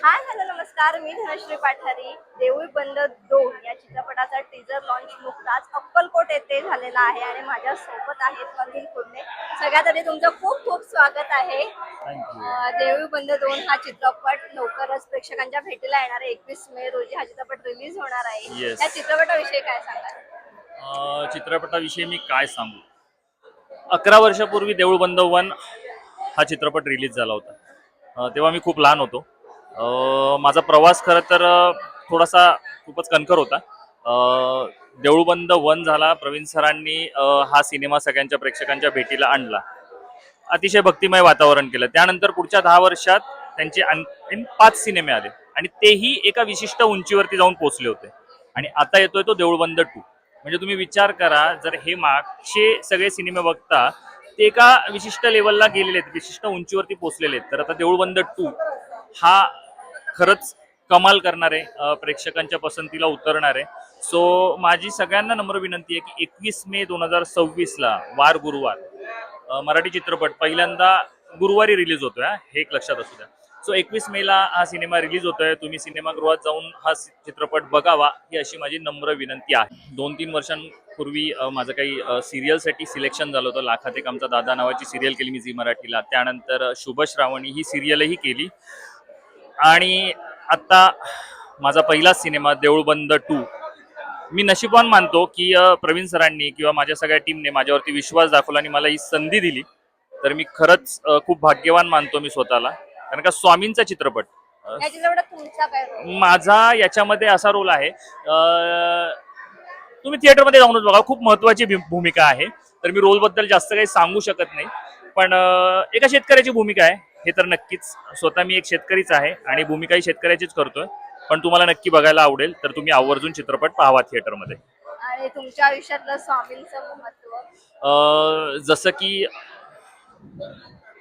Hi hello नमस्कार, मी धनश्री पाठारी. देऊळ बंद 2 या चित्रपटाचा टीजर लॉन्च नुकताच अक्कलकोट येथे झालेला आहे आणि माझ्या सोबत आहेत अनिल कुर्णे. सगळ्यात आधी तुमचं खूप खूप स्वागत आहे. देऊळ बंद 2 हा चित्रपट लवकरच प्रेक्षकांच्या भेटीला येणार आहे. 21 मे रोजी हा चित्रपट रिलीज होणार आहे. येस. या चित्रपटाविषयी काय सांगाल? चित्रपटाविषयी मी काय सांगू. 11 वर्षापूर्वी देऊळ बंद 1 हा चित्रपट रिलीज झाला होता. तेव्हा मी खूप लहान होतो. माझा प्रवास खरं तर थोडासा खूपच कणखर होता. देऊळ बंद 1 झाला. प्रवीण सरांनी हा सिनेमा सगळ्यांच्या प्रेक्षकांच्या भेटीला आणला. अतिशय भक्तिमय वातावरण केलं. त्यानंतर पुढच्या 10 वर्षात त्यांचे आणखीन 5 सिनेमे आले आणि तेही एका विशिष्ट उंचीवरती जाऊन पोहोचले होते. आणि आता येतोय तो देऊळ बंद 2. म्हणजे तुम्ही विचार करा, जर हे मागचे सगळे सिनेमे बघता ते एका विशिष्ट लेवलला गेलेले आहेत, विशिष्ट उंचीवरती पोहोचलेले आहेत, तर आता देऊळ बंद 2 हा खरंच कमाल करणार आहे, प्रेक्षकांच्या पसंतीला उतरणार आहे. सो माझी सगळ्यांना नम्र विनंती आहे की 21 मे 2026 ला वार गुरुवार मराठी चित्रपट पहिल्यांदा गुरुवारी रिलीज होतोय, हे एक लक्षात असू द्या. सो 21 मेला हा सिनेमा रिलीज होतोय. तुम्ही सिनेमागृहात जाऊन हा चित्रपट बघावा ही अशी माझी नम्र विनंती आहे. 2-3 वर्षांपूर्वी माझं काही सिरियलसाठी सिलेक्शन झालं होतं. लाखात एक आमचा दादा नावाची सिरियल केली मी झी मराठीला. त्यानंतर शुभ श्रावणी ही सिरियलही केली आणि आत्ता माझा पहिला सिनेमा देऊळ बंद 2. मी नशीबवान मानतो की प्रवीण सरांनी किंवा माझ्या सगळ्या टीमने माझ्यावरती विश्वास दाखवला आणि मला ही संधी दिली. तर मी खरंच खूप भाग्यवान मानतो मी स्वतःला. कारण का स्वामींचा चित्रपट, या चित्रपटात तुमचा काय रोल? माझा याच्यामध्ये असा रोल आहे, तुम्ही थिएटरमध्ये जाऊनच बघा, खूप महत्वाची भूमिका आहे. तर मी रोलबद्दल जास्त काही सांगू शकत नाही, पण एका शेतकऱ्याची भूमिका आहे हे तर नक्कीच. स्वतः मी एक शेतकरीच आहे आणि भूमिकाही शेतकऱ्याचीच करतोय. पण तुम्हाला नक्की बघायला आवडेल, तर तुम्ही आवर्जून चित्रपट पाहावा थिएटरमध्ये. आणि तुमच्या आयुष्यातलं स्वामींचं महत्व? जसं की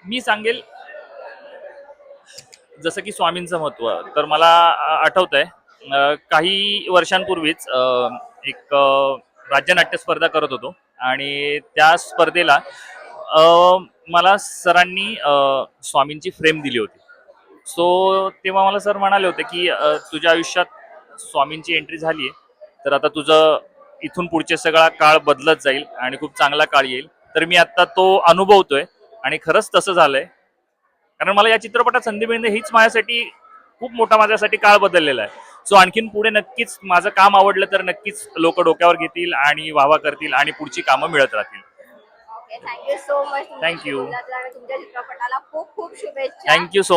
मी सांगेल, जसं की स्वामींचं महत्व, तर मला आठवतंय काही वर्षांपूर्वीच एक राज्यनाट्य स्पर्धा करत होतो आणि त्या स्पर्धेला मला सरांनी स्वामींची फ्रेम दिली होती. सो तेव्हा मला सर म्हणाले होते की तुझ्या आयुष्यात स्वामींची एंट्री झाली आहे, तर आता तुझं इथून पुढचे सगळा काळ बदलत जाईल आणि खूप चांगला काळ येईल. तर मी आता तो अनुभवतोय आणि खरंच तसं झालंय. कारण मला या चित्रपटात संधी मिळणे हीच माझ्यासाठी खूप मोठा, माझ्यासाठी काळ बदललेला आहे. सो आणखीन पुढे नक्कीच माझं काम आवडलं तर नक्कीच लोक डोक्यावर घेतील आणि वाहवा करतील आणि पुढची कामं मिळत राहतील. Okay, thank you so much. Thank you. तुमच्या चित्रपटाला खूप खूप शुभेच्छा. Thank you so